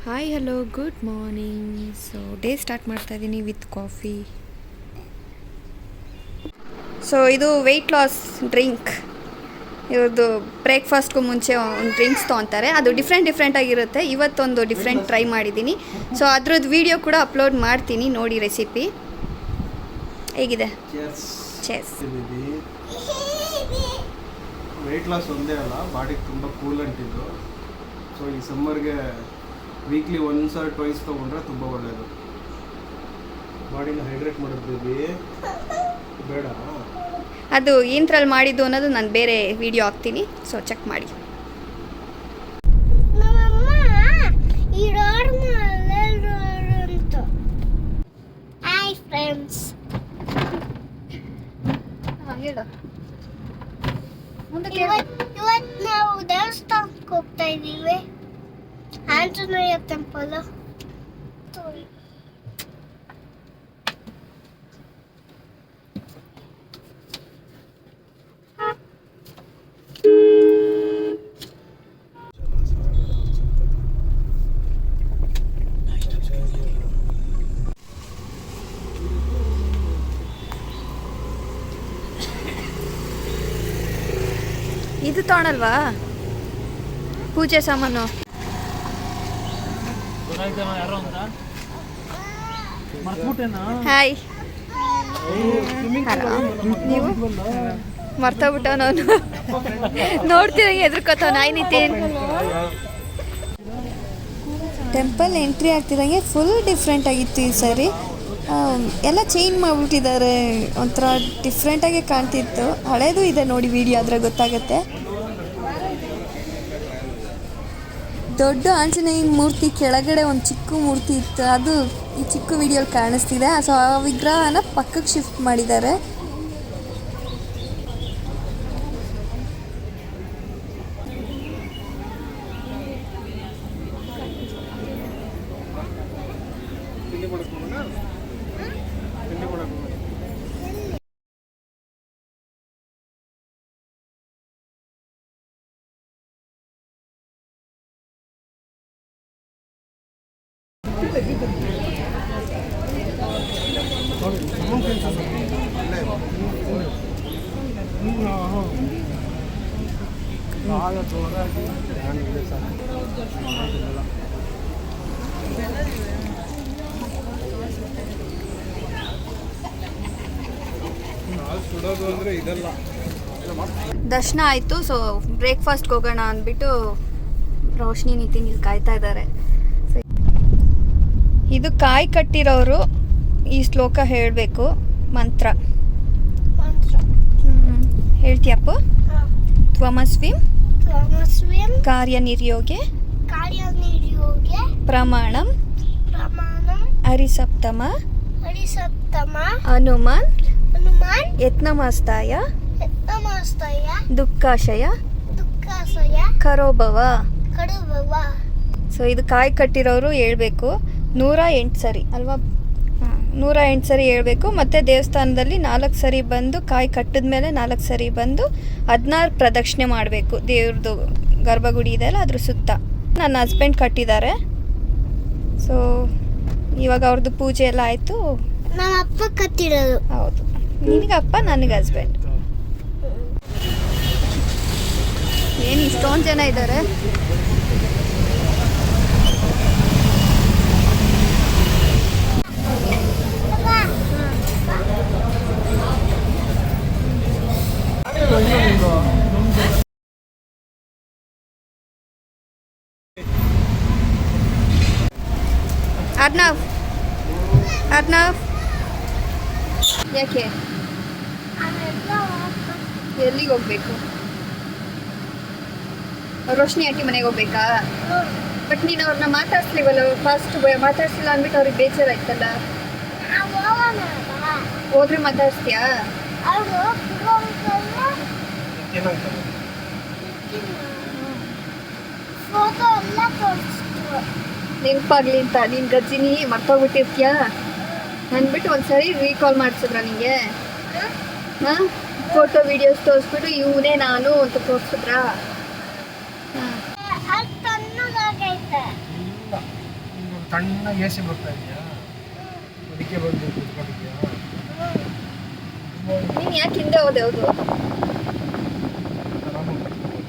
Hi hello good morning. So day start ಮಾಡ್ತಾ ಇದ್ದೀನಿ with coffee. So ಇದು weight loss drink. ಇವ್ರದ್ದು ಬ್ರೇಕ್ಫಾಸ್ಟ್ಗೂ ಮುಂಚೆ ಒಂದು ಡ್ರಿಂಕ್ಸ್ ತೊಗೊತಾರೆ. ಅದು ಡಿಫ್ರೆಂಟ್ ಆಗಿರುತ್ತೆ. ಇವತ್ತೊಂದು ಡಿಫ್ರೆಂಟ್ ಟ್ರೈ ಮಾಡಿದ್ದೀನಿ. ಸೊ ಅದ್ರದ್ದು ವೀಡಿಯೋ ಕೂಡ ಅಪ್ಲೋಡ್ ಮಾಡ್ತೀನಿ, ನೋಡಿ ರೆಸಿಪಿ ಹೇಗಿದೆ. ಚೆಸ್ ವೆಯ್ಟ್ ಲಾಸ್ ಒಂದೇ ಅಲ್ಲ, ಬಾಡಿಗೆ ತುಂಬ ಕೂಲೆಂಟ್ ಇದು. ಸೊ ಈ ಸಮ್ಮರ್ಗೆ ವೀಕ್ಲಿ ಒನ್ಸ್ ಆರ್ ಟ್ವೈಸ್ ತೊಗೊಂಡ್ರೆ ತುಂಬ ಒಳ್ಳೆಯದು. ಬಾಡಿನ ಹೈಡ್ರೇಟ್ ಮಾಡೋದು ಬೇಡ. ಅದು ಏನರಲ್ಲಿ ಮಾಡಿದ್ದು ಅನ್ನೋದು ನಾನು ಬೇರೆ ವಿಡಿಯೋ ಹಾಕ್ತೀನಿ, ಸೊ ಚೆಕ್ ಮಾಡಿ. ಇವತ್ತು ನಾವು ದೇವಸ್ಥಾನಕ್ಕೆ ಹೋಗ್ತಾ ಇದ್ದೀವಿ, ಆಂಜನೇಯ ಟೆಂಪಲ್. ಇದು ತೊಗೊಳಲ್ವಾ ಪೂಜೆ ಸಾಮಾನು? ಹಾಯ್, ನೀವು ಮರ್ತೋಗ್ಬಿಟ್ಟವ ನಾನು ನೋಡ್ತಿರಂಗೆ ಎದ್ರಕೋತಾವ. ನಾಯಿ ನಿತಿನ್ ಟೆಂಪಲ್ ಎಂಟ್ರಿ ಆಗ್ತಿದಂಗೆ ಫುಲ್ ಡಿಫ್ರೆಂಟ್ ಆಗಿತ್ತು ಈ ಸಾರಿ. ಎಲ್ಲ ಚೇಂಜ್ ಮಾಡಿಬಿಟ್ಟಿದ್ದಾರೆ, ಒಂಥರ ಡಿಫ್ರೆಂಟಾಗೆ ಕಾಣ್ತಿತ್ತು. ಹಳೇದು ಇದೆ ನೋಡಿ ವಿಡಿಯೋ, ಆದರೆ ಗೊತ್ತಾಗುತ್ತೆ. ದೊಡ್ಡ ಆಂಜನೇಯನ ಮೂರ್ತಿ ಕೆಳಗಡೆ ಒಂದು ಚಿಕ್ಕ ಮೂರ್ತಿ ಇತ್ತು, ಅದು ಈ ಚಿಕ್ಕ ವಿಡಿಯೋಲಿ ಕಾಣಿಸ್ತಿದೆ. ಸೊ ಆ ವಿಗ್ರಹನ ಪಕ್ಕಕ್ಕೆ ಶಿಫ್ಟ್ ಮಾಡಿದ್ದಾರೆ. ದರ್ಶನ ಆಯಿತು. ಸೊ ಬ್ರೇಕ್ಫಾಸ್ಟ್ಗೆ ಹೋಗೋಣ ಅಂದ್ಬಿಟ್ಟು ರೋಶ್ನಿ ನಿತಿನ್ ಇಲ್ಲಿ ಕಾಯ್ತಾ ಇದ್ದಾರೆ. ಇದು ಕಾಯಿ ಕಟ್ಟಿರೋರು ಈ ಶ್ಲೋಕ ಹೇಳಬೇಕು, ಮಂತ್ರ ಹೇಳ್ತೀಯಪ್ಪ. ತ್ವಮಸ್ವಿಂ ಕಾರ್ಯನಿರ್ಯೋಗೆ ಪ್ರಮಾಣಂ ಹರಿಸಪ್ತಮ ಹನುಮಾನ್ ಯತ್ನಮಸ್ತಾಯ ದುಃಖಾಶಯ ಕರೋಭವ. ಸೊ ಇದು ಕಾಯಿ ಕಟ್ಟಿರೋರು ಹೇಳ್ಬೇಕು 108 ಸರಿ ಅಲ್ವಾ? 108 ಸರಿ ಹೇಳ್ಬೇಕು. ಮತ್ತು ದೇವಸ್ಥಾನದಲ್ಲಿ 4 ಸರಿ ಬಂದು, ಕಾಯಿ ಕಟ್ಟಿದ ಮೇಲೆ 4 ಸರಿ ಬಂದು 16 ಪ್ರದಕ್ಷಿಣೆ ಮಾಡಬೇಕು. ದೇವ್ರದ್ದು ಗರ್ಭಗುಡಿ ಇದೆಯಲ್ಲ ಅದ್ರ ಸುತ್ತ. ನನ್ನ ಹಸ್ಬೆಂಡ್ ಕಟ್ಟಿದ್ದಾರೆ. ಸೊ ಇವಾಗ ಅವ್ರದ್ದು ಪೂಜೆ ಎಲ್ಲ ಆಯಿತು. ನಮ್ಮ ಅಪ್ಪ ಕಟ್ಟಿರೋದು. ಹೌದು, ನಿನಗೆ ಅಪ್ಪ, ನನಗೆ ಹಸ್ಬೆಂಡ್. ಏನು ಇಷ್ಟೊಂದು ಜನ ಇದ್ದಾರೆ. ಅರ್ನವ್ ಯಾಕೆ ಎಲ್ಲಿಗೆ ಹೋಗ್ಬೇಕು? ರೋಶ್ನಿ ಆಂಟಿ ಮನೆಗೆ ಹೋಗ್ಬೇಕಾ? ಬಟ್ ನೀನು ಅವ್ರನ್ನ ಮಾತಾಡ್ಸ್ಲಿವಲ್ಲ, ಫಸ್ಟ್ ಮಾತಾಡ್ಸಿಲ್ಲ ಅಂದ್ಬಿಟ್ಟು ಅವ್ರಿಗೆ ಬೇಜಾರಾಯ್ತಲ್ಲ. ಹೋದ್ರೆ ಮಾತಾಡ್ಸ್ತೀಯಾ? ನೆನಪಾಗ್ಲಿ ಅಂತ ನೀನು ಗಜ್ಜಿನಿ ಮರ್ತೋಗ್ಬಿಟ್ಟಿರ್ತೀಯಾ ಅಂದ್ಬಿಟ್ಟು ಒಂದ್ಸರಿ ರೀಕಾಲ್ ಮಾಡಿಸಿದ್ರ ನಿಂಗೆ? ಹಾಂ, ಫೋಟೋ ವಿಡಿಯೋಸ್ ತೋರಿಸ್ಬಿಟ್ಟು ಇವನೇ ನಾನು ಅಂತ ತೋರಿಸಿದ್ರಾ? ತಣ್ಣ ಎ ಸಿ ಬರ್ತಾ ಇದೆಯಾ, ಅದಕ್ಕೆ ಬಂದು ಕೂತ್ಕೊಂಡಿದ್ಯಾ? ನೀನು ಯಾಕೆ ಹಿಂದೆ ಹೋದೆ? ಹೌದು ಆರಾಮಾಗಿ ಕೂತ್ಕೋಬೋದು.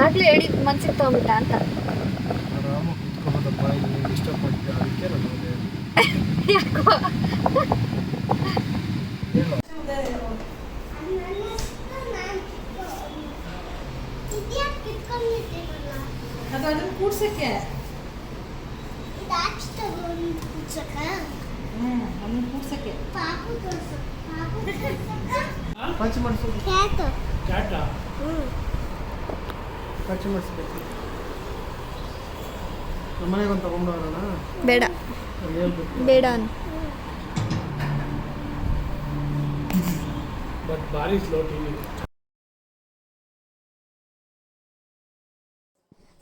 ಆಗ್ಲೇ ಹೇಳಿದ್ ಮನ್ಸಿಗೆ ತಗೊಂಬಿಟ್ಟ ಅಂತ. ಆರಾಮಾಗಿ ಕೂತ್ಕೋಬೋದಪ್ಪ, ಇಲ್ಲಿ ಡಿಸ್ಟರ್ಬ್ ಮಾಡ್ತೀಯ, ಅದಕ್ಕೆ ನಾನು ಹೋದೆ. ಯಾಕೋ ಹೇಳು. ಅದು ಅದನ್ನ ಕೂಡ್ಸಕ್ಕೆ. ಅದನ್ನ ಕೂಡ್ಸಕ್ಕೆ. ಪಂಚ್ ಮಾಡಿಸೋದು ಕ್ಯಾಟ ಪಂಚ್ ಮಾಡಿಸ್ಬೇಕು. ನಮ್ಮನೆಗೆ ಒಂದು ತಗೊಂಡೋಣ. ಬೇಡ ಹೇಳ್ಬೇಕು ಬೇಡ ಅನ್. ಬಟ್ ಭಾರಿ ಸ್ಲೋ ಟಿವಿ.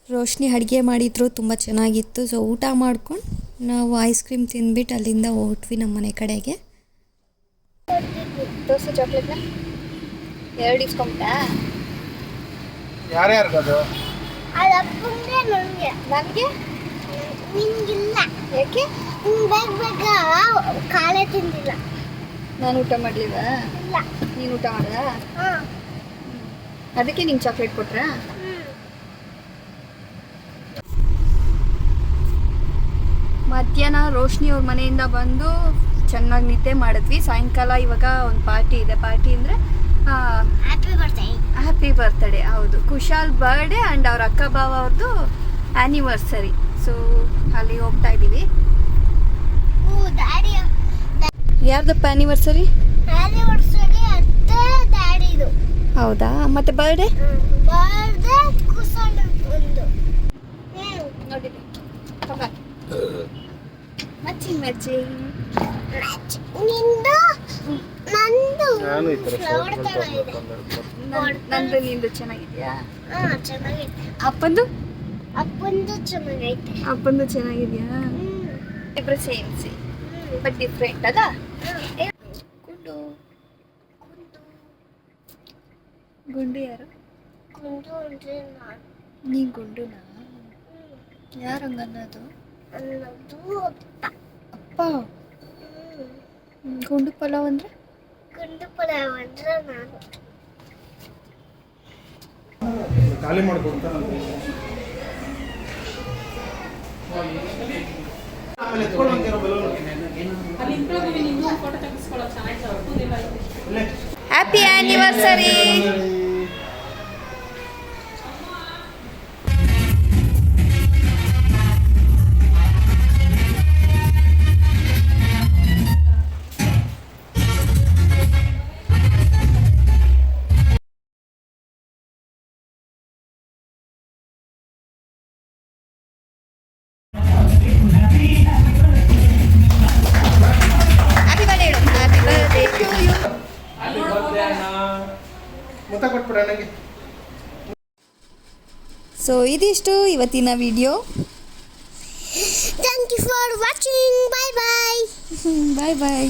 ರೋಶ್ನಿ ಅಡುಗೆ ಮಾಡಿದ್ರು, ತುಂಬ ಚೆನ್ನಾಗಿತ್ತು. ಸೊ ಊಟ ಮಾಡ್ಕೊಂಡು ನಾವು ಐಸ್ ಕ್ರೀಮ್ ತಿಂದ್ಬಿಟ್ಟು ಅಲ್ಲಿಂದ ಹೊರಟ್ವಿ ನಮ್ಮ ಮನೆ ಕಡೆಗೆ. ದೋಸೆ ಚಾಕ್ಲೇಟ್ನ 2 ಇಸ್ಕೊಂಬಿಟ್ಟ. ಯಾರ್ಯಾರಿಗದು? ಅದಪ್ಪಂದ್ರೆ ನನಗೆ ನನಗೆ ನಿಂಗಿಲ್ಲ. ಯಾಕೆ? ಬೇಗ ಕಾಲೇ ತಿಂದಿಲ್ಲ. ನಾನು ಊಟ ಮಾಡಲಿಲ್ಲ, ಇಲ್ಲ. ನೀನು ಊಟ ಮಾಡ್ದ? ಹಾಂ. ಅದಕ್ಕೆ ನಿಂಗೆ ಚಾಕ್ಲೇಟ್ ಕೊಟ್ರಾ? ಮಧ್ಯಾಹ್ನ ರೋಶ್ನಿ ಅವ್ರ ಮನೆಯಿಂದ ಬಂದು ಚೆನ್ನಾಗಿ ನಿದ್ದೆ ಮಾಡಿದ್ವಿ. ಸಾಯಂಕಾಲ ಇವಾಗ ಒಂದು ಪಾರ್ಟಿ ಇದೆ. ಪಾರ್ಟಿ ಅಂದರೆ ಹ್ಯಾಪಿ ಬರ್ತ್ಡೇ. Happy birthday. ಹೌದು, ಕುಶಾಲ್ ಬರ್ಡೇ ಆ್ಯಂಡ್ ಅವ್ರ ಅಕ್ಕ ಬಾವ ಅವ್ರದ್ದು ಆ್ಯನಿವರ್ಸರಿ. ಸೊ ಅಲ್ಲಿ ಹೋಗ್ತಾ ಇದ್ದೀವಿ. Daddy ಯಾರ್ದಪ್ಪ anniversary? ಆ್ಯನಿವರ್ಸರಿ ಅತ್ತೆ ಡ್ಯಾಡಿದು. ಹೌದಾ? ಮತ್ತು ಬರ್ಡೇ ಬರ್ತ್ಡೇ ಕುಸಲ್ ಒಂದು. ನೋಡಿದ್ದೆ ಮಚ್ಚಿ ಮಚ್ಚಿ ನಿಂದು ನಂದು ನಾನು ಈ ಥರ ಫ್ಲವರ್ ತರ ಇದೆ. ನಂದು ನಿಂದು ಚೆನ್ನಾಗಿದೆಯಾ? ಹಾಂ, ಚೆನ್ನಾಗೈತೆ. ಅಪ್ಪಂದು ಅಪ್ಪಂದು ಚೆನ್ನಾಗೈತೆ. ಅಪ್ಪಂದು ಚೆನ್ನಾಗಿದೆಯಾ? ಇಬ್ರು ಸೇಮ್ ಬಟ್ ಡಿಫ್ರೆಂಟ್ ಅದಾ? ಗುಂಡು ಗುಂಡು ಯಾರು? ಗುಂಡು ಅಂದ್ರೆ ನಾನು. ನೀ ಗುಂಡುನಾ? ಯಾರಂಗನ್ನೋದು? ಅನ್ನೋದು ಅಪ್ಪ. ಅಪ್ಪ. ಗುಂಡು ಪಲಾವ್ ಅಂದ್ರೆ? ಗುಂಡು ಪಲಾವ್ ಅಂದ್ರೆ ನಾನು. ಖಾಲಿ ಮಾಡ್ಕೊಂತ ಅಲ್ಲಿ ಇಟ್ಕೊಳ್ಳೋದು ನೀನು ಫೋಟೋ ತೆಗೆಸ್ಕೊಳ್ಳೋದು ಚೆನ್ನಾಗಿ. Happy anniversary. ಮುತ್ತ ಕೊಟ್ಬಿಡ ನನಗೆ. ಸೊ ಇದಿಷ್ಟು ಇವತ್ತಿನ video. Thank you for watching. Bye bye. Bye bye.